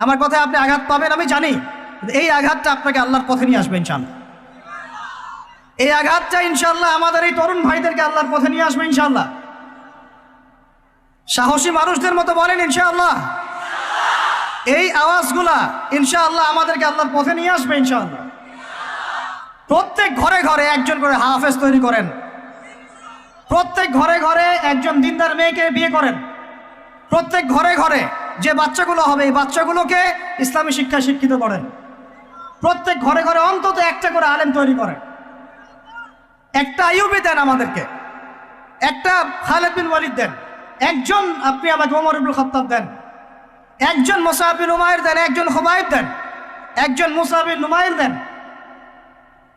আমার কথায় আপনি আঘাত পাবেন আমি জানি, এই আঘাতটা আপনাকে আল্লাহর পথে নিয়ে আসবে ইনশাআল্লাহ। এই আঘাতটা ইনশাআল্লাহ আমাদের এই তরুণ ভাইদেরকে আল্লাহর পথে নিয়ে আসবে ইনশাআল্লাহ। সাহসী মানুষদের মতো বলেন ইনশাআল্লাহ। এই আওয়াজগুলা ইনশাআল্লাহ আমাদেরকে আল্লাহর পথে নিয়ে আসবে ইনশাআল্লাহ। প্রত্যেক ঘরে ঘরে একজন করে হাফেজ তৈরি করেন, প্রত্যেক ঘরে ঘরে একজন দিনদার মেয়েকে বিয়ে করেন, প্রত্যেক ঘরে ঘরে যে বাচ্চাগুলো হবে এই বাচ্চাগুলোকে ইসলামী শিক্ষায় শিক্ষিত করেন, প্রত্যেক ঘরে ঘরে অন্তত একটা করে আলেম তৈরি করেন। একটা আইয়ুবী দেন আমাদেরকে, একটা খালিদ বিন ওয়ালিদ দেন, একজন আপনি আমাকে ওমর ইবনুল খাত্তাব দেন, একজন মুসআব বিন উমাইর দেন, একজন খুবাইব দেন, একজন মুসা বিন নুমাইর দেন।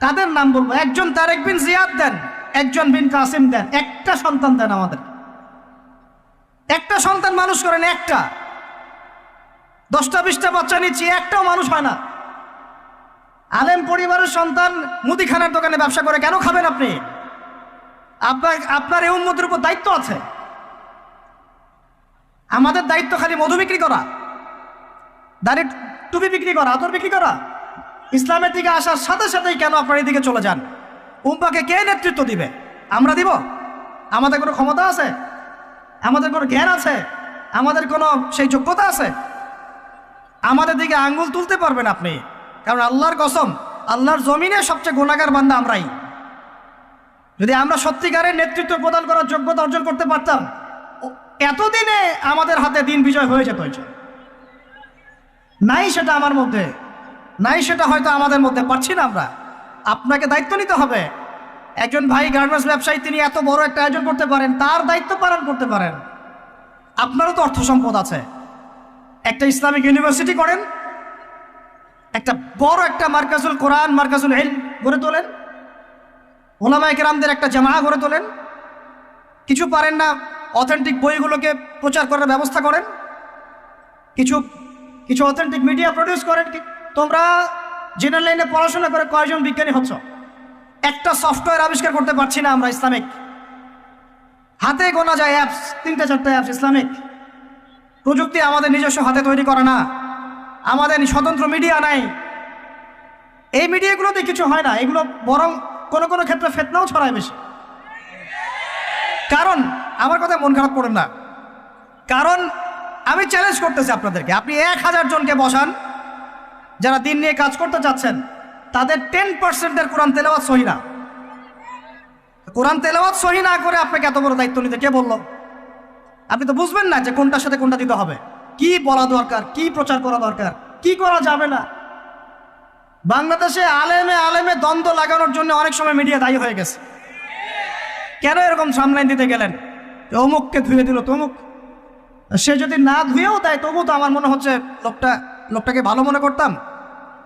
কাদের নাম বলবো? একজন তারেক বিন জিয়াদ দেন, একজন বিন কাসিম দেন। একটা সন্তান দেন আমাদের, একটা সন্তান মানুষ করেন। একটা 10টা 20টা বাচ্চা নিচ্ছি, একটাও মানুষ হয় না। আলেম পরিবারের সন্তান মুদিখানার দোকানে ব্যবসা করে কেন খাবেন আপনি? আপনার এই উম্মতের উপর দায়িত্ব আছে। আমাদের দায়িত্ব খালি মধু বিক্রি করা, দাঁড়িয়ে টুপি বিক্রি করা, আতর বিক্রি করা? ইসলামের দিকে আসার সাথে সাথেই কেন আপনার এই দিকে চলে যান? উম্মাকে কে নেতৃত্ব দিবে? আমরা দিব? আমাদের কোনো ক্ষমতা আছে? আমাদের কোনো জ্ঞান আছে? আমাদের কোনো সেই যোগ্যতা আছে? আমাদের দিকে আঙ্গুল তুলতে পারবেন আপনি? কারণ আল্লাহর কসম, আল্লাহর জমিনে সবচেয়ে গুনাহগার বান্দা আমরাই। যদি আমরা সত্যিকারের নেতৃত্ব প্রদান করার যোগ্যতা অর্জন করতে পারতাম, এতদিনে আমাদের হাতে দিন বিজয় হয়ে যেত। নাই সেটা আমার মধ্যে, নাই সেটা হয়তো আমাদের মধ্যে, পারছি না আমরা। আপনাকে দায়িত্ব নিতে হবে। একজন ভাই গার্মেন্টস ব্যবসায়ী, তিনি এত বড় একটা আয়োজন করতে পারেন, তার দায়িত্ব পালন করতে পারেন। আপনারও তো অর্থ সম্পদ আছে, একটা ইসলামিক ইউনিভার্সিটি করেন, একটা বড় একটা মার্কাজুল কোরআন, মার্কাজুল ইলম গড়ে তোলেন, ওলামায়ে কেরামদের একটা জামাআত গড়ে তোলেন। কিছু পারেন না, অথেন্টিক বইগুলোকে প্রচার করার ব্যবস্থা করেন, কিছু অথেন্টিক মিডিয়া প্রডিউস করেন। তোমরা জেনারেল লাইনে পড়াশোনা করে কয়জন বিজ্ঞানী হচ্ছ? একটা সফটওয়্যার আবিষ্কার করতে পারছি না আমরা ইসলামিক। হাতে গোনা যায় অ্যাপস, 3টা 4টা অ্যাপস ইসলামিক। প্রযুক্তি আমাদের নিজস্ব হাতে তৈরি করা না, আমাদের স্বতন্ত্র মিডিয়া নাই। এই মিডিয়াগুলোতে কিছু হয় না, এগুলো বরং কোনো কোনো ক্ষেত্রে ফিতনাও ছড়ায় বেশি। কারণ আমার কথা মন খারাপ করেন না, কারণ আমি চ্যালেঞ্জ করতেছি আপনাদেরকে, আপনি 1000 জনকে বসান যারা দিন নিয়ে কাজ করতে চাচ্ছেন, তাদের 10% কোরআন তেলাওয়াত সহি না। কোরআন তেলাওয়াত সহি না করে আপনাকে এত বড় দায়িত্ব নিতে কে বললো? আপনি তো বুঝবেন না যে কোনটার সাথে কোনটা দিতে হবে, কি বলা দরকার, কি প্রচার করা দরকার, কি করা যাবে না। বাংলাদেশে আলেমে আলেমে দ্বন্দ্ব লাগানোর জন্য অনেক সময় মিডিয়া দায়ী হয়ে গেছে। কেন এরকম সামলাইন দিতে গেলেন? অমুককে ধুয়ে দিল তমুক, সে যদি না ধুয়েও দেয় তবু তো আমার মনে হচ্ছে লোকটাকে ভালো মনে করতাম,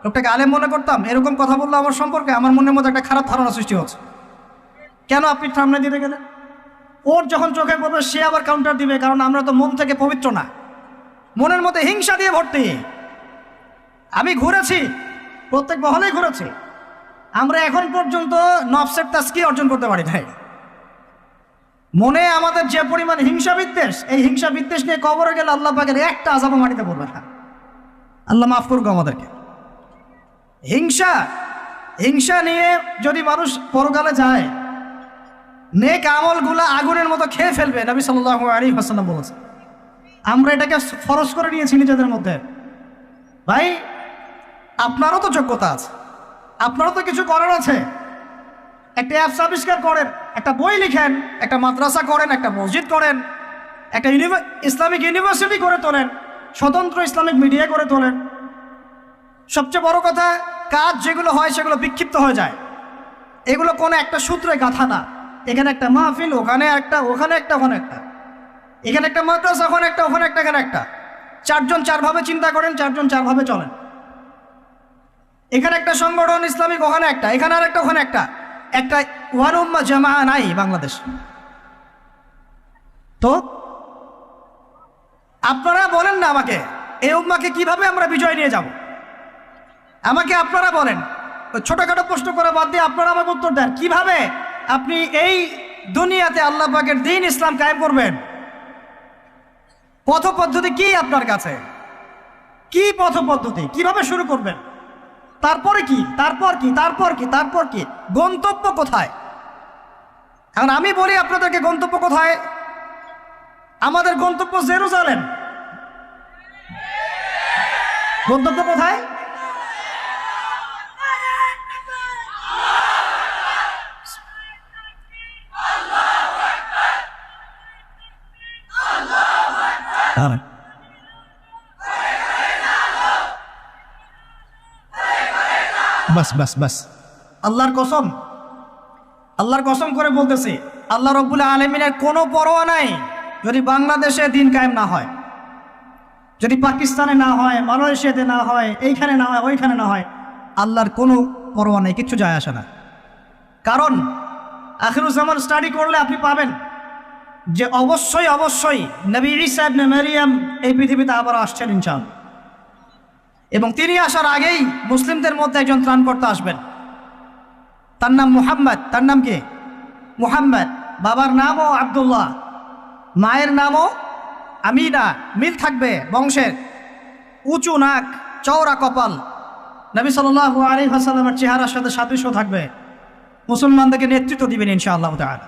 লোকটাকে আলেম মনে করতাম। এরকম কথা বললো আমার সম্পর্কে, আমার মনের মধ্যে একটা খারাপ ধারণা সৃষ্টি হচ্ছে। কেন আপনি সামনে দিতে গেলেন? ওর যখন চোখে পড়বে সে আবার কাউন্টার দিবে, কারণ আমরা তো মন থেকে পবিত্র না, মনের মধ্যে হিংসা দিয়ে ভর্তি। আমি ঘুরেছি, প্রত্যেক মহলেই ঘুরেছি, আমরা এখন পর্যন্ত নফসের তাজকিয়া অর্জন করতে পারি নাই। মনে আমাদের যে পরিমাণ হিংসা বিদ্বেষ, এই হিংসা বিদ্বেষ নিয়ে কবরে গেলে আল্লাহ পাকের একটা আযাবও মাটিতে পড়বে না। আল্লাহ মাফ করুক আমাদেরকে। হিংসা নিয়ে যদি মানুষ পরকালে যায়, নেক আমলগুলা আগুনের মতো খেয়ে ফেলবে, নবী সাল্লাল্লাহু আলাইহি ওয়াসাল্লাম বলেছেন। আমরা এটাকে ফরজ করে নিয়েছি নিজেদের মধ্যে। ভাই, আপনারও তো যোগ্যতা আছে, আপনারও তো কিছু করার আছে। একটা অ্যাপস আবিষ্কার করেন, একটা বই লিখেন, একটা মাদ্রাসা করেন, একটা মসজিদ করেন, একটা ইসলামিক ইউনিভার্সিটি করে তোলেন, স্বতন্ত্র ইসলামিক মিডিয়া করে তোলেন। সবচেয়ে বড় কথা, কাজ যেগুলো হয় সেগুলো বিক্ষিপ্ত হয়ে যায়। এগুলো কোনো একটা সূত্রে গাঁথা না। এখানে একটা মাহফিল, ওখানে একটা, ওখানে একটা, ওখানে একটা, এখানে একটা মাদ্রাসা, ওখানে একটা, ওখানে একটা, এখানে একটা। 4 জন 4 ভাবে চিন্তা করেন, 4 জন 4 ভাবে চলেন। এখানে একটা সংগঠন ইসলামিক, ওখানে একটা, এখানে আর একটা, ওখানে একটা। একটা ওয়ান উম্মাহ জামাআহ নাই বাংলাদেশ। তো আপনারা বলেন না আমাকে, এই উম্মাহকে কিভাবে আমরা বিজয় নিয়ে যাব? আমাকে আপনারা বলেন, ছোটখাটো প্রশ্ন করে বাদ দিয়ে আপনারা আমাকে উত্তর দেন, কিভাবে আপনি এই দুনিয়াতে আল্লাহ পাকের দ্বীন ইসলাম কায়েম করবেন? পথ পদ্ধতি কি আপনার কাছে? কি পথ পদ্ধতি, কিভাবে শুরু করবেন, তারপরে কি, তারপর কি, তারপর কি, তারপর কি, গন্তব্য কোথায়? এখন আমি বলি আপনাদেরকে গন্তব্য কোথায়? আমাদের গন্তব্য জেরুজালেম। গন্তব্য কোথায়? বাস বাস বাস, আল্লাহর কসম, আল্লাহর কসম করে বলতেছি, আল্লাহ রাব্বুল আলামিনের কোনো পরোয়া নাই যদি বাংলাদেশে দিন কায়েম না হয়, যদি পাকিস্তানে না হয়, মালয়েশিয়াতে না হয়, এইখানে না হয়, ওইখানে না হয়, আল্লাহর কোনো পরোয়া নেই, কিচ্ছু যায় আসে না। কারণ আখিরুজ্জামান স্টাডি করলে আপনি পাবেন যে অবশ্যই অবশ্যই নবী ঈসা ইবনে মারইয়াম এই পৃথিবীতে আবার আসছেন ইনশাআল্লাহ, এবং তিনি আসার আগেই মুসলিমদের মধ্যে একজন ত্রাণকর্তা আসবেন। তার নাম মুহাম্মদ। তার নাম কি? মুহাম্মদ। বাবার নামও আব্দুল্লাহ, মায়ের নামও আমিনা। মিল থাকবে বংশের, উঁচু নাক, চওড়া কপাল, নবী সাল্লাল্লাহু আলাইহি ওয়াসাল্লামের চেহারার সাথে সাদৃশ্য থাকবে, মুসলমানদেরকে নেতৃত্ব দিবেন ইনশাআল্লাহ তাআলা।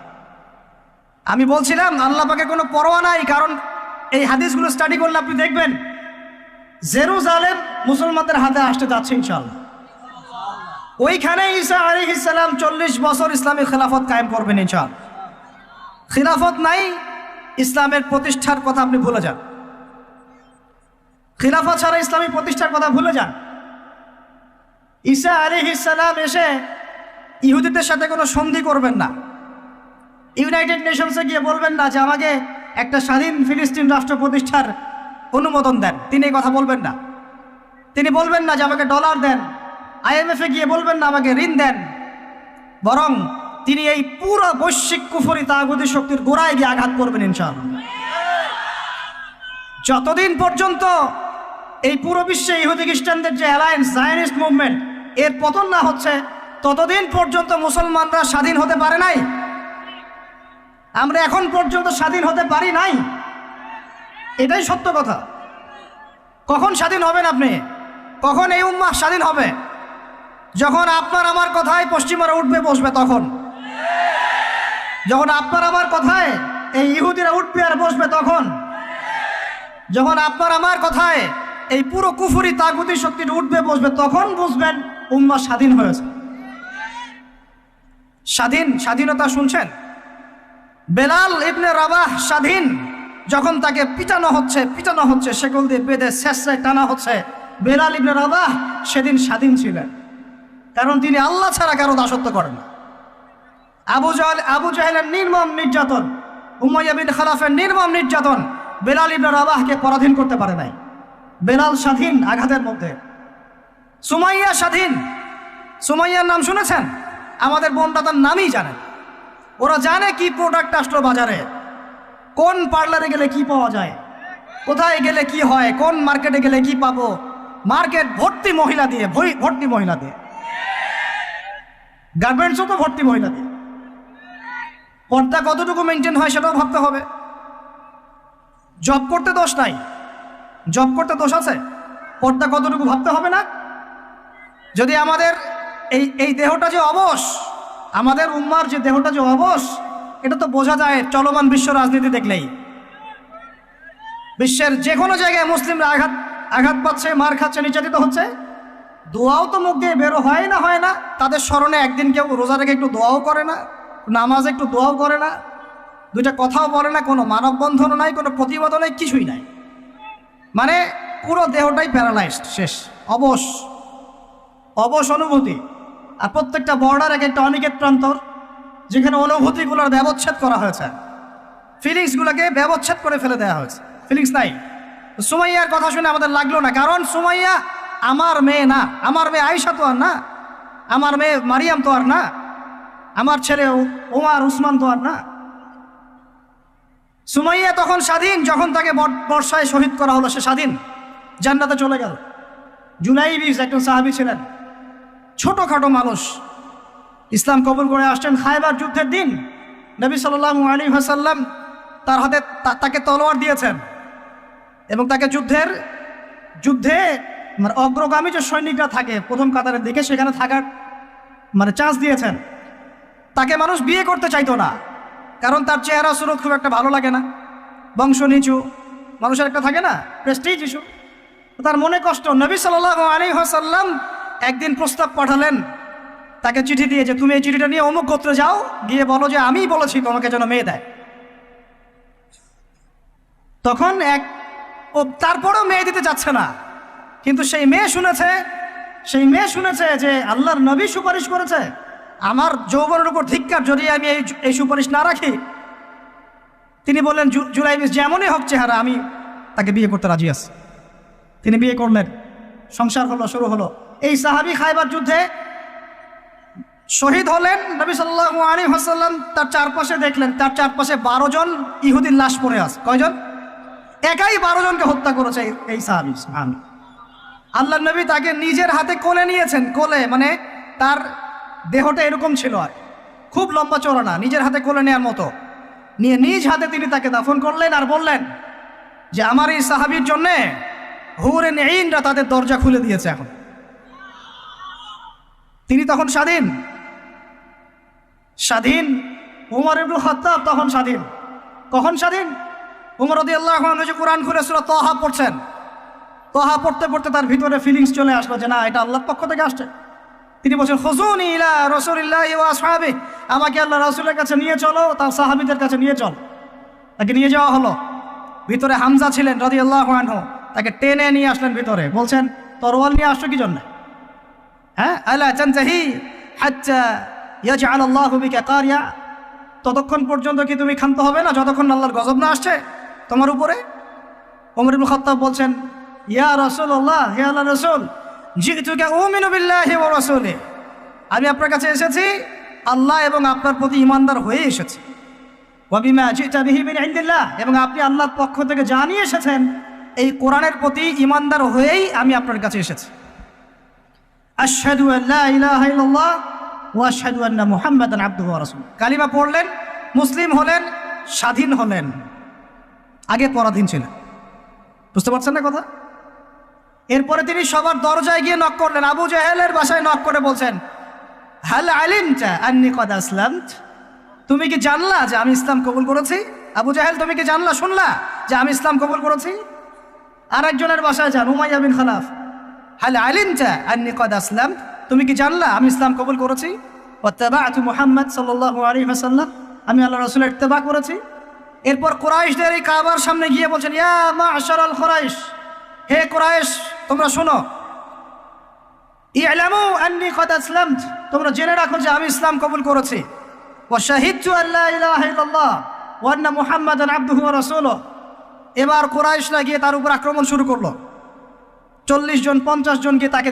আমি বলছিলাম আল্লাহ পাকে কোনো পরোয়া নাই, কারণ এই হাদিসগুলো স্টাডি করলে আপনি দেখবেন জেরুজালেম মুসলমানদের হাতে আসতে যাচ্ছে ইনশাআল্লাহ। ওইখানে ঈসা আলাইহিস সালাম 40 বছর ইসলামী খেলাফত কায়েম করবেন ইনশাআল্লাহ। খিলাফত নাই, ইসলামের প্রতিষ্ঠার কথা আপনি ভুলে যান। খিলাফত ছাড়া ইসলামী প্রতিষ্ঠার কথা ভুলে যান। ঈসা আলাইহিস সালাম এসে ইহুদিদের সাথে কোনো সন্ধি করবেন না, ইউনাইটেড নেশনসে গিয়ে বলবেন না যে আমাকে একটা স্বাধীন ফিলিস্তিন রাষ্ট্র প্রতিষ্ঠার অনুমোদন দেন, তিনি এই কথা বলবেন না। তিনি বলবেন না যে আমাকে ডলার দেন, IMF-এ গিয়ে বলবেন না আমাকে ঋণ দেন, বরং তিনি এই পুরো বৈশ্বিক কুফরি তাগুতি শক্তির গোড়ায় গিয়ে আঘাত করবেন ইনশাআল্লাহ। যতদিন পর্যন্ত এই পুরো বিশ্বে ইহুদি খ্রিস্টানদের যে অ্যালায়েন্স, জায়নিস্ট মুভমেন্ট, এর পতন না হচ্ছে, ততদিন পর্যন্ত মুসলমানরা স্বাধীন হতে পারে নাই। আমরা এখন পর্যন্ত স্বাধীন হতে পারি নাই, এটাই সত্য কথা। কখন স্বাধীন হবেন আপনি? কখন এই উম্মাহ স্বাধীন হবে? যখন আপনার আমার কথায় পশ্চিমারা উঠবে বসবে তখন। যখন আপনার আমার কথায় এই ইহুদিরা উঠবে আর বসবে তখন। যখন আপনার আমার কথায় এই পুরো কুফরি তাগুতি শক্তিটা উঠবে বসবে তখন বুঝবেন উম্মাহ স্বাধীন হয়েছে। স্বাধীনতা শুনছেন? বেলাল ইবনে রাবাহ স্বাধীন, যখন তাকে পিটানো হচ্ছে, শেকল দিয়ে বেঁধে শেষরায় টানা হচ্ছে, বেলাল ইবনে রাবাহ সেদিন স্বাধীন ছিলেন, কারণ তিনি আল্লাহ ছাড়া কারো দাসত্ব করেন না। আবু জাহেলের নির্মম নির্যাতন, উমাইয়া বিন খালাফের নির্মম নির্যাতন বেলাল ইবনে রাবাহকে পরাধীন করতে পারে নাই। বেলাল স্বাধীন আঘাতের মধ্যে। সুমাইয়া স্বাধীন। সুমাইয়ার নাম শুনেছেন? আমাদের বোনটা তার নামই জানে। ওরা জানে কি প্রোডাক্ট আসলো বাজারে, কোন পার্লারে গেলে কি পাওয়া যায়, কোথায় গেলে কি হয়, কোন মার্কেটে গেলে কি পাবো। মার্কেট ভর্তি মহিলা দিয়ে, ভর্তি মহিলা দিয়ে, গার্মেন্টসও তো ভর্তি মহিলা দিয়ে। পর্দা কতটুকু মেনটেন হয় সেটাও ভাবতে হবে। জব করতে দোষ নাই, জব করতে দোষ আছে, পর্দা কতটুকু ভাবতে হবে না? যদি আমাদের এই দেহটা যে অবশ, আমাদের উম্মার যে দেহটা যে অবশ, এটা তো বোঝা যায় চলমান বিশ্ব রাজনীতি দেখলেই। বিশ্বের যে কোনো জায়গায় মুসলিমরা আঘাত পাচ্ছে, মার খাচ্ছে, নির্যাতিত হচ্ছে, দোয়াও তো মুখ দিয়ে বেরো হয় না। তাদের স্মরণে একদিন কেউ রোজা রেখে একটু দোয়াও করে না, নামাজে একটু দোয়াও করে না, দুইটা কথাও বলে না, কোনো মানববন্ধনও নাই, কোনো প্রতিবাদও নাই, কিছুই নাই। মানে পুরো দেহটাই প্যারালাইজড, শেষ, অবশ অনুভূতি। আর প্রত্যেকটা বর্ডার এক একটা অনিকেত প্রান্তর, যেখানে অনুভূতিগুলোর ব্যবচ্ছেদ করা হয়েছে, ফিলিংসগুলোকে ব্যবচ্ছেদ করে ফেলে দেওয়া হয়েছে, ফিলিংস নাই। সুমাইয়ার কথা শুনে আমাদের লাগলো না, কারণ সুমাইয়া আমার মেয়ে না, আমার মেয়ে আয়েশা তো আর না, আমার মেয়ে মারিয়াম তো আর না, আমার ছেলে ওমর উসমান তো আর না। সুমাইয়া তখন স্বাধীন, যখন তাকে বর্ষায় শহীদ করা হলো, সে স্বাধীন, জান্নাতে চলে গেল। জুনাইবিস একজন সাহাবী ছিলেন, ছোটখাটো মানুষ, ইসলাম কবুল করে আসছেন খায়বার যুদ্ধের দিন। নবী সাল্লাল্লাহু আলাইহি ওয়াসাল্লাম তার হাতে তাকে তলোয়ার দিয়েছেন এবং তাকে যুদ্ধের যুদ্ধে মানে অগ্রগামী যে সৈনিকরা থাকে প্রথম কাতারের দিকে, সেখানে থাকার মানে চান্স দিয়েছেন। তাকে মানুষ বিয়ে করতে চাইতো না, কারণ তার চেহারা সুরত খুব একটা ভালো লাগে না, বংশ নিচু, মানুষের একটা থাকে না প্রেস্টিজ ইস্যু। তার মনে কষ্ট। নবী সাল্লাল্লাহু আলাইহি ওয়াসাল্লাম একদিন প্রস্তাব পাঠালেন তাকে চিঠি দিয়ে, যে তুমি এই চিঠিটা নিয়ে অমুক গোত্রে যাও, গিয়ে বলো যে আমিই বলেছি তোমাকে যেন মেয়ে দেয়। তখন তারপরেও মেয়ে দিতে যাচ্ছে না, কিন্তু সেই মেয়ে শুনেছে যে আল্লাহর নবী সুপারিশ করেছে, আমার যৌবনের উপর ধিক্কার, যদি আমি এই সুপারিশ না রাখি। তিনি বললেন জুলাইবিস যেমনই হোক চেহারা, আমি তাকে বিয়ে করতে রাজি আছি। তিনি বিয়ে করলেন, সংসার শুরু হলো। এই সাহাবী খায়বার যুদ্ধে শহীদ হলেন। নবী সাল্লাল্লাহু আলাইহি ওয়াসাল্লাম তার চারপাশে দেখলেন, তার চারপাশে 12 জন ইহুদির লাশ পড়ে আছে। কয়জন? একাই 12 জনকে হত্যা করেছে এই সাহাবী। আল্লাহর নবী তাকে নিজের হাতে কোলে নিয়েছেন। কোলে মানে তার দেহটা এরকম ছিল, আর খুব লম্বা চওড়া না, নিজের হাতে কোলে নেওয়ার মতো নিয়ে নিজ হাতে তিনি তাকে দাফন করলেন। আর বললেন যে আমার এই সাহাবীর জন্যে হুরে নেইনরা তাদের দরজা খুলে দিয়েছে। এখন তিনি তখন স্বাধীন। উমর ইবনে খাত্তাব তখন স্বাধীন। কখন স্বাধীন? উমর রাদিয়াল্লাহু আনহু যে কোরআন খুলে সূরা তাহা পড়ছেন, তাহা পড়তে পড়তে তার ভিতরে ফিলিংস চলে আসলো যে না, এটা আল্লাহর পক্ষ থেকে আসছে। তিনি বলছেন খুযুনি ইলা রাসূলিল্লাহি ওয়া আসহাবিহি, আমাকে আল্লাহ রাসূলের কাছে নিয়ে চলো, তার সাহাবীদের কাছে নিয়ে চল। তাকে নিয়ে যাওয়া হলো। ভিতরে হামজা ছিলেন রাদিয়াল্লাহু আনহু, তাকে টেনে নিয়ে আসলেন ভিতরে। বলছেন তরোয়াল নিয়ে আসছো কি জন্য? হ্যাঁ, আলা তানতাহি হাত্তা ইয়াজআল আল্লাহু বিকা কারিয়া, ততক্ষণ পর্যন্ত কি তুমি ক্ষান্ত হবে না যতক্ষণ আল্লাহর গজব না আসছে তোমার উপরে? ওমর ইবনে খাত্তাব বলছেন ইয়া রাসূলুল্লাহ, হে আল্লাহর রাসূল, জিতুকা উমিনু বিল্লাহি ওয়া রাসূলিহি, আমি আপনার কাছে এসেছি আল্লাহ এবং আপনার প্রতি ঈমানদার হয়ে এসেছি। ওয়া বিমা জিতা বিহি মিন ইনদিল্লাহ, এবং আপনি আল্লাহর পক্ষ থেকে জানিয়ে এসেছেন এই কোরআনের প্রতি ঈমানদার হয়েই আমি আপনার কাছে এসেছি। আশহাদু আল্লা ইলাহা ইল্লাল্লাহ ওয়া আশহাদু আন্না মুহাম্মাদান আবদুহু ওয়া রাসূলুহু। কালিমা পড়লেন, মুসলিম হলেন, স্বাধীন হলেন। আগে পরাধীন ছিলেন। বুঝতে পারছেন না কথা? এরপরে তিনি সবার দরজায় গিয়ে নক করলেন। আবু জাহেলের বাসায় নক করে বলছেন হাল আলিমতা আন্নী কদ আসলামত, তুমি কি জানলা যে আমি ইসলাম কবুল করেছি? আবু জাহেল, তুমি কি জানলা, শুনলা যে আমি ইসলাম কবুল করেছি? আর একজনের বাসায় যান, উমাইয়া বিন খালাফ, হাল আলিমতা আন্নী কদ আসলামত, তুমি কি জানলা আমি ইসলাম কবুল করেছি? ওয়াত্তাবা'তু মুহাম্মদ সাল্লাল্লাহু আলাইহি ওয়াসাল্লাম, আমি আল্লাহর রাসূলের ইত্তেবা করেছি। এরপর কুরাইশদের এই কাবার সামনে গিয়ে বলছেন ইয়া মা'শারাল কুরাইশ, হে কুরাইশ তোমরা শোনো, ই'লামু আন্নী কদ আসলামত, তোমরা জেনে রাখো যে আমি ইসলাম কবুল করেছি। ওয়া শাহিদতু আল্লা ইলাহা ইল্লাল্লাহ ওয়া আন্না মুহাম্মাদান আবদুহু ওয়া রাসূলুহু। এবার কুরাইশরা গিয়ে তার উপর আক্রমণ শুরু করলো। 40 জন 50 জন গিয়ে তাকে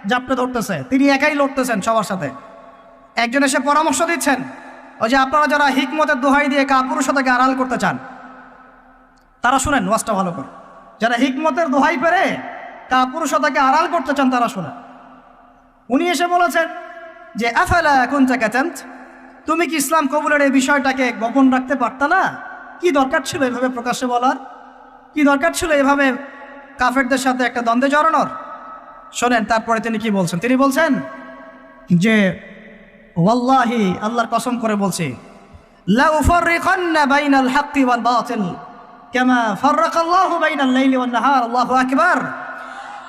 জাপটে ধরতেছে, তিনি একাই লড়তেছেন সবার সাথে। একজন এসে পরামর্শ দিচ্ছেন, ওই যে আপনারা যারা হিকমতের দোহাই দিয়ে কাপুরুষতাকে আড়াল করতে চান তারা শুনেন ওয়াজটা ভালো করে। যারা হিকমতের দোহাই পেরে কাপুরুষতাকে আড়াল করতে চান তারা শুনেন। উনি এসে বলেছেন যে আফালা কুনতা কাতামত, তুমি কি ইসলাম কবুলের এই বিষয়টাকে গোপন রাখতে পারতা না? কি দরকার ছিল এভাবে প্রকাশ্যে বলার? কি দরকার ছিল এভাবে কাফেরদের সাথে একটা দ্বন্দ্বে জড়ানোর? শোনেন তারপরে তিনি কি বলছেন। তিনি বলছেন যে ওয়াল্লাহি, আল্লাহর কসম করে বলছি, লা উফাররিকান্না বাইনাল হাক্কি ওয়াল বাতিল কামা ফাররাকাল্লাহু বাইনাল লাইলি ওয়ান নাহার। আল্লাহু আকবার।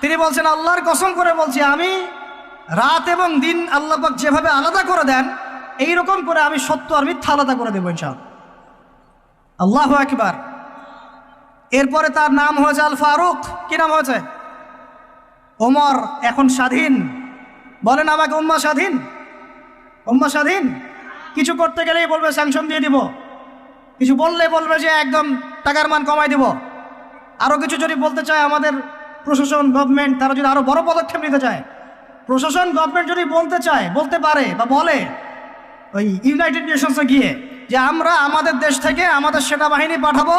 তিনি বলছেন আল্লাহর কসম করে বলছি, আমি রাত এবং দিন আল্লাহ পাক যেভাবে আলাদা করে দেন এইরকম করে আমি সত্য আর মিথ্যা আলাদা করে দেবো ইনশাআল্লাহ। আল্লাহু আকবার। এরপরে তার নাম হয়েছে আল ফারুক। কি নাম হয়েছে? ওমর এখন স্বাধীন। বলেন আমাকে, উম্মাহ স্বাধীন? উম্মাহ স্বাধীন? কিছু করতে গেলেই বলবে স্যাংশন দিয়ে দিব, কিছু বললে বলবে যে একদম টাকার মান কমাই দিব। আরও কিছু যদি বলতে চায় আমাদের প্রশাসন গভর্নমেন্ট, তারা যদি আরও বড় পদক্ষেপ নিতে চায়, প্রশাসন গভর্নমেন্ট যদি বলতে চায়, বলতে পারে বা বলে ওই ইউনাইটেড নেশনসে গিয়ে যে আমরা আমাদের দেশ থেকে আমাদের সেনাবাহিনী পাঠাবো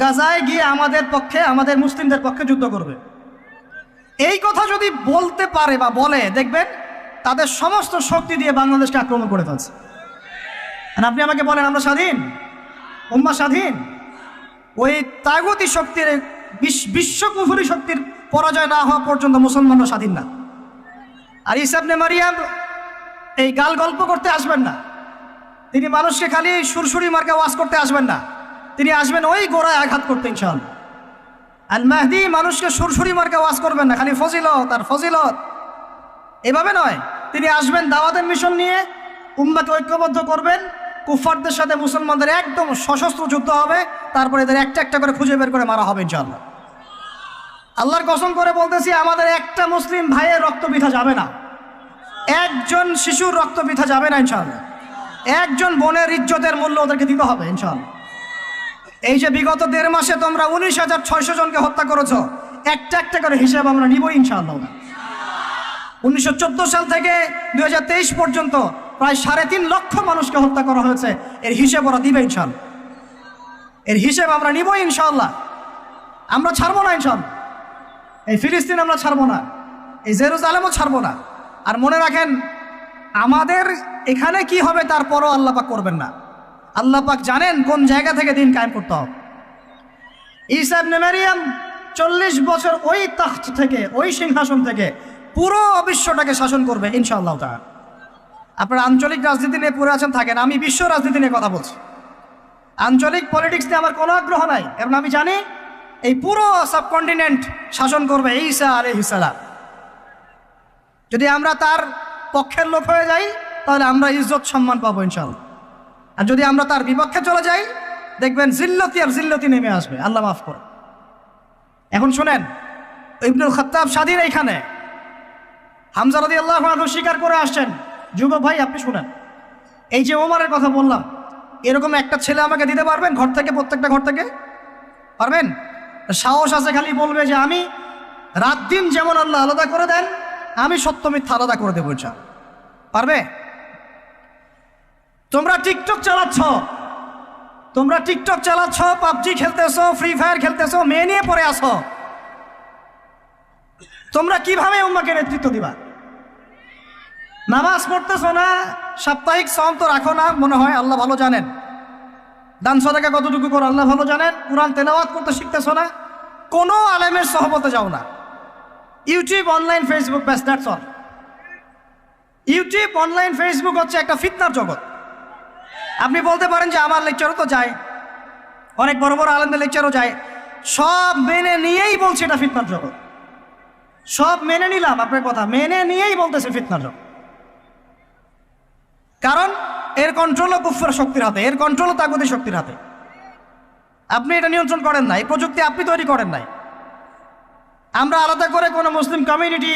গাজায় গিয়ে আমাদের পক্ষে, আমাদের মুসলিমদের পক্ষে যুদ্ধ করবে, এই কথা যদি বলতে পারে বা বলে, দেখবেন তাদের সমস্ত শক্তি দিয়ে বাংলাদেশকে আক্রমণ করে ফেলছে। আর আপনি আমাকে বলেন আমরা স্বাধীন? উম্মাহ স্বাধীন? ওই তাগুতি শক্তির, বিশ্বকুফুরি শক্তির পরাজয় না হওয়া পর্যন্ত মুসলমানরা স্বাধীন না। আর ঈসা ইবনে মারিয়াম এই গাল গল্প করতে আসবেন না, তিনি মানুষকে খালি সুরসুরি মার্কা ওয়াজ করতে আসবেন না, তিনি আসবেন ওই গোড়ায় আঘাত করতে ইনশাআল্লাহ। আল মাহদি মানুষকে সুরসুরি মার্কা ওয়াজ করবেন না, খালি ফজিলত আর ফজিলত, এভাবে নয়। তিনি আসবেন দাওয়াতের মিশন নিয়ে, উম্মাকে ঐক্যবদ্ধ করবেন, কুফফারদের সাথে মুসলমানদের একদম সশস্ত্র যুদ্ধ হবে, তারপরে এদের একটা একটা করে খুঁজে বের করে মারা হবে ইনশাআল্লাহ। আল্লাহর কসম করে বলতেছি, আমাদের একটা মুসলিম ভাইয়ের রক্ত বৃথা যাবে না, একজন শিশুর রক্ত বৃথা যাবে না ইনশাআল্লাহ। একজন বোনের ইজ্জতের মূল্য ওদেরকে দিতে হবে ইনশাআল্লাহ। এই যে বিগত 1.5 মাসে তোমরা 19,600 জনকে হত্যা করেছ, একটা একটা করে হিসাব আমরা নিবই ইনশাআল্লাহ। 1914 সাল থেকে 2023 পর্যন্ত প্রায় 3.5 লক্ষ মানুষকে হত্যা করা হয়েছে, এর হিসেব ওরা দিবে ইনশাআল্লাহ। এর হিসেব আমরা নিবই ইনশাআল্লাহ। আমরা ছাড়বো না ইনশাআল্লাহ। এই ফিলিস্তিন আমরা ছাড়বো না, এই জেরুজালেমও ছাড়বো না। আর মনে রাখেন, আমাদের এখানে কি হবে তারপরও আল্লাহ পাক করবেন না। আল্লাহ পাক জানেন কোন জায়গা থেকে দিন কায়েম করতে হবে। ঈসা ইবনে মারিয়াম 40 বছর ওই তাখত থেকে, ওই সিংহাসন থেকে পুরো বিশ্বটাকে শাসন করবে ইনশাআল্লাহ তাআলা। আপনারা আঞ্চলিক রাজনীতি নিয়ে পড়ে আছেন, থাকেন, আমি বিশ্ব রাজনীতি নিয়ে কথা বলছি। আঞ্চলিক পলিটিক্স নিয়ে আমার কোনো আগ্রহ নাই, কারণ আমি জানি এই পুরো সাবকন্টিনেন্ট শাসন করবে ঈসা আলাইহিস সালাম। যদি আমরা তার পক্ষের লোক হয়ে যাই, তাহলে আমরা ইজ্জত সম্মান পাবো ইনশাআল্লাহ। আর যদি আমরা তার বিপক্ষে চলে যাই, দেখবেন জিল্লতি আর জিল্লতি নেমে আসবে, আল্লাহ মাফ করে। এখন শোনেন, ইবনুল খাত্তাব স্বাধীন এইখানে, হামজা রাদিয়াল্লাহু আনহু স্বীকার করে আসছেন। যুবক ভাই আপনি শুনেন, এই যে ওমরের কথা বললাম, এরকম একটা ছেলে আমাকে দিতে পারবেন ঘর থেকে, প্রত্যেকটা ঘর থেকে পারবেন? সাহস আছে খালি বলবে যে আমি রাত দিন যেমন আল্লাহ আলাদা করে দেন, আমি সত্য মিথ্যা আলাদা করে দেবো ইনশাআল্লাহ। পারবে? তোমরা টিকটক চালাচ্ছ, পাবজি খেলতেছো, ফ্রি ফায়ার খেলতেছো, মেয়ে নিয়ে পড়ে আসো, তোমরা কিভাবে উম্মাকে নেতৃত্ব দিবা? নামাজ পড়তেছো না, সাপ্তাহিক সওম তো রাখো না মনে হয়, আল্লাহ ভালো জানেন। দান সাদাকা কতটুকু করো আল্লাহ ভালো জানেন। কুরআন তেলাওয়াত করতে শিখতেছো না, কোনো আলেমের সহবতে যাও না। ইউটিউব, অনলাইন, ফেসবুক, ব্যাস, that's all. YouTube, online, Facebook হচ্ছে একটা ফিতনার জগৎ। আপনি বলতে পারেন যে আমার লেকচারও তো যায়, অনেক বড় বড় আলেমদের লেকচারও যায়, সব মেনে নিয়েই বলছে এটা ফিতনার জগৎ। সব মেনে নিলাম, আপনার কথা মেনে নিয়েই বলতেছে ফিতনার জগৎ। কারণ এর কন্ট্রোলও কুফর শক্তির হাতে, এর কন্ট্রোলও তাগুতি শক্তির হাতে। আপনি এটা নিয়ন্ত্রণ করেন নাই, প্রযুক্তি আপনি তৈরি করেন নাই। আমরা আলাদা করে কোনো মুসলিম কমিউনিটি,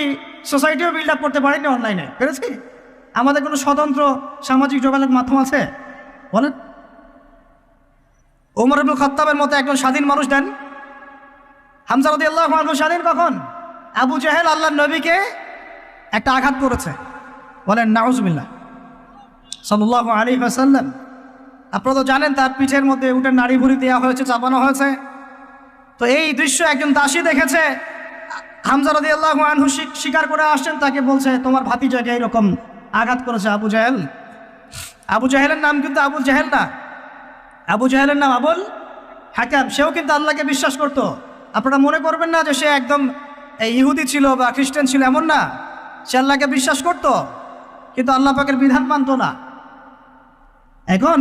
সোসাইটিও বিল্ড আপ করতে পারিনি অনলাইনে, পেরেছি? আমাদের কোনো স্বতন্ত্র সামাজিক যোগাযোগ মাধ্যম আছে বলেন? ওমর ইবনে খাত্তাবের মতো একজন স্বাধীন মানুষ দেন। হামজা রাদিয়াল্লাহু আনহু স্বাধীন কখন? আবু জাহেল আল্লাহর নবীকে একটা আঘাত করেছে, বলেন নাউজুবিল্লাহ, সাল্লাল্লাহু আলাইহি ওয়াসাল্লাম। আপনারা তো জানেন তার পিঠের মধ্যে উটের নাড়ি ভুড়ি দেওয়া হয়েছে, চাপানো হয়েছে। তো এই দৃশ্য একজন দাসী দেখেছে, হামজা রাদিয়াল্লাহু আনহু স্বীকার করে আসছেন, তাকে বলছে তোমার ভাতিজাকে এরকম আঘাত করেছে আবু জাহেল। আবু জাহেলের নাম কিন্তু আবু জাহেল না, আবু জাহেলের নাম আবুল হাকাম। সেও কিন্তু আল্লাহকে বিশ্বাস করত। আপনারা মনে করবেন না যে সে একদম ইহুদি ছিল বা খ্রিস্টান ছিল, এমন না। সে আল্লাহকে বিশ্বাস করত, কিন্তু আল্লাহ পাকের বিধান মানত না। এখন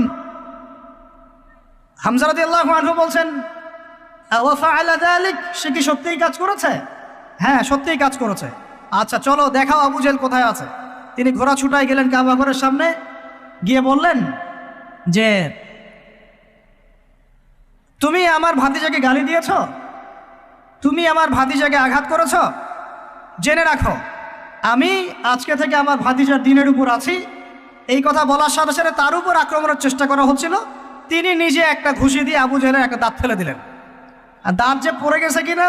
হামজা রাদিয়াল্লাহু আনহু বলছেন ওয়া ফাআলা যালিক, সে কি সত্যিই কাজ করেছে? হ্যাঁ, সত্যিই কাজ করেছে। আচ্ছা চলো দেখাও আবু জাহেল কোথায় আছে। তিনি ঘোড়া ছুটায় গেলেন কাবা ঘরের সামনে, গিয়ে বললেন যে তুমি আমার ভাতিজাকে গালি দিয়েছ, তুমি আমার ভাতিজাকে আঘাত করেছ, জেনে রাখো আমি আজকে থেকে আমার ভাতিজার দিনের উপর আছি। এই কথা বলার সাথে সাথে তার উপর আক্রমণের চেষ্টা করা হচ্ছিল। তিনি নিজে একটা ঘুষি দিয়ে আবু জাহেলের একটা দাঁত ফেলে দিলেন। আর দাঁত যে পড়ে গেছে কিনা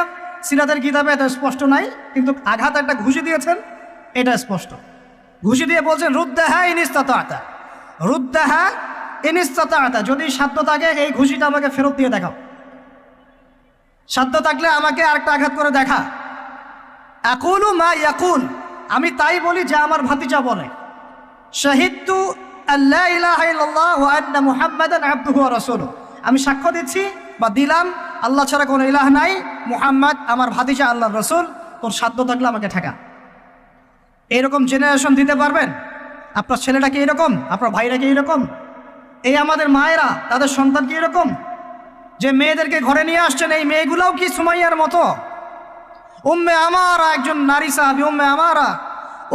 সিরাতের কিতাবে এটা স্পষ্ট নাই, কিন্তু আঘাত একটা ঘুষি দিয়েছেন এটা স্পষ্ট। ঘুষি দিয়ে বলছেন রুদ্দাহা ইনিস্তাতা, রুদ্দাহা ইনিস্তাতা, যদি সাধ্য থাকে এই ঘুষিটা আমাকে ফেরত দিয়ে দেখাও, সাধ্য থাকলে আমাকে আরেকটা আঘাত করে দেখা। আকুলু মা ইয়াকুল, আমি তাই বলি যা আমার ভাতিজা বলে। শাহিদতু আল্লা ইলাহা ইল্লাল্লাহ ওয়া আন্না মুহাম্মাদান আবদুহু ওয়া রাসূলুহু, আমি সাক্ষ্য দিচ্ছি বা দিলাম আল্লাহ ছাড়া কোনো ইলাহ নাই, মুহাম্মদ আমার ভাতিজা আল্লাহর রসুল, তোর সাধ্য থাকলে আমাকে ঠেকা। এরকম জেনারেশন দিতে পারবেন? আপনার ছেলেটা কি এরকম? আপনার ভাইরা কি এরকম? এই আমাদের মায়েরা তাদের সন্তান কি এরকম, যে মেয়েদেরকে ঘরে নিয়ে আসছেন? এই মেয়েগুলোও কি সুমাইয়ার মতো? উম্মে আমারা একজন নারী সাহাবী, উম্মে আমারা,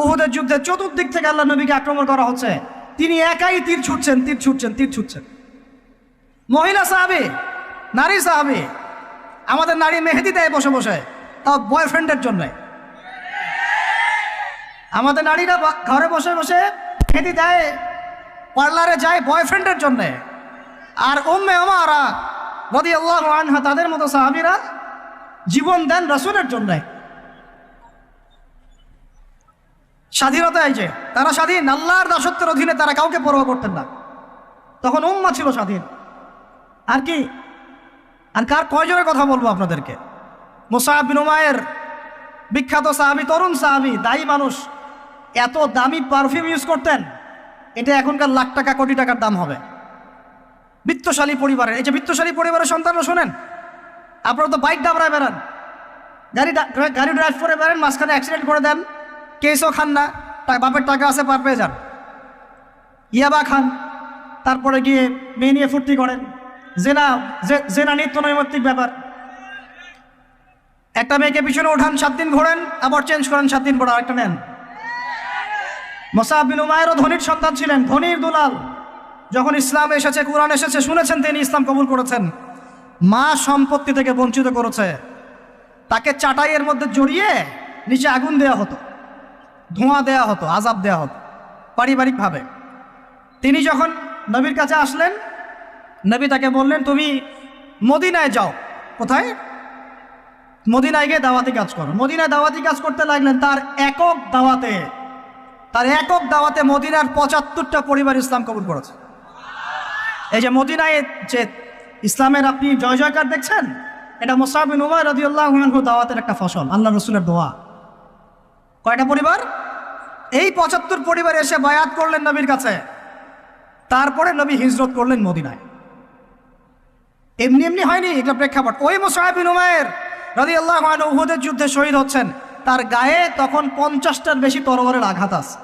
উহুদের যুদ্ধে চতুর্দিক থেকে আল্লাহ নবীকে আক্রমণ করা হচ্ছে, তিনি একাই তীর ছুটছেন। মহিলা সাহাবী, নারী সাহাবী। আমাদের নারী মেহেদি দেয় বসে বসে, তাও বয়ফ্রেন্ডের জন্য। আমাদের নারীরা ঘরে বসে বসে মেহেদি দেয়, পার্লারে যায় বয়ফ্রেন্ডের জন্য। আর উম্মে আমারা রাদিয়াল্লাহু আনহা, তাদের মতো সাহাবীরা জীবন দেন রাসূলের জন্য। স্বাধীনতা, এই যে তারা স্বাধীন, আল্লাহর দাসত্বের অধীনে, তারা কাউকে পরোয়া করতেন না। তখন উম্মাহ ছিল স্বাধীন। আর কি, আর কার কয়জনের কথা বলবো আপনাদেরকে? মুসআব বিন উমাইর, বিখ্যাত সাহাবী, তরুণ সাহাবী, দায়ী মানুষ, এত দামি পারফিউম ইউজ করতেন, এটা এখনকার লাখ টাকা কোটি টাকার দাম হবে। বিত্তশালী পরিবারের, এই যে বিত্তশালী পরিবারের সন্তানরা শোনেন, আপনারা তো বাইক ডাবরায় বেড়ান, গাড়ি ড্রাইভ করে বেড়ান, মাঝখানে অ্যাক্সিডেন্ট করে দেন, কেসও খান না, বাপের টাকা আছে পার পেয়ে যান, ইয়াবা খান, তারপরে গিয়ে মেয়ে নিয়ে ফুর্তি করেন। জেনা নিত্য নৈমিত্তিক ব্যাপার। একটা মেয়েকে পিছনে ওঠান, 7 দিন ঘোরেন, আবার চেঞ্জ করেন, 7 দিন পর আরেকটা নেন। মুসআব বিন উমাইরও ধনীর সন্তান ছিলেন, ধনীর দুলাল। যখন ইসলাম এসেছে, কুরআন এসেছে, শুনেছেন, তিনি ইসলাম কবুল করেছেন। মা সম্পত্তি থেকে বঞ্চিত করেছে, তাকে চাটাইয়ের মধ্যে জড়িয়ে নিচে আগুন দেওয়া হতো, ধোঁয়া দেওয়া হতো, আযাব দেওয়া হতো পারিবারিকভাবে। তিনি যখন নবীর কাছে আসলেন, নবী তাকে বললেন, তুমি মদিনায় যাও। কোথায়? মদিনায় গিয়ে দাওয়াতি কাজ করো। মদিনায় দাওয়াতি কাজ করতে লাগলেন। তার একক দাওয়াতে মদিনার 75টা পরিবার ইসলাম কবুল করেছে। এই যে মদিনায় যে ইসলামের আপনি জয় জয়কার দেখছেন, এটা মুসআব বিন উমাইর রাদিয়াল্লাহু আনহু দাওয়াতের একটা ফসল, আল্লাহ রসুলের দোয়া। কয়টা পরিবার? এই 75 পরিবার এসে বায়াত করলেন নবীর কাছে। তারপরে নবী হিজরত করলেন মদিনায়। এমনি এমনি হয়নি, এটা প্রেক্ষাপট। ওই মুসআব বিন উমাইর রাদিয়াল্লাহু আনহু উহুদের যুদ্ধে শহীদ হচ্ছেন, তার গায়ে তখন 50টার বেশি তরবারের আঘাত আছে।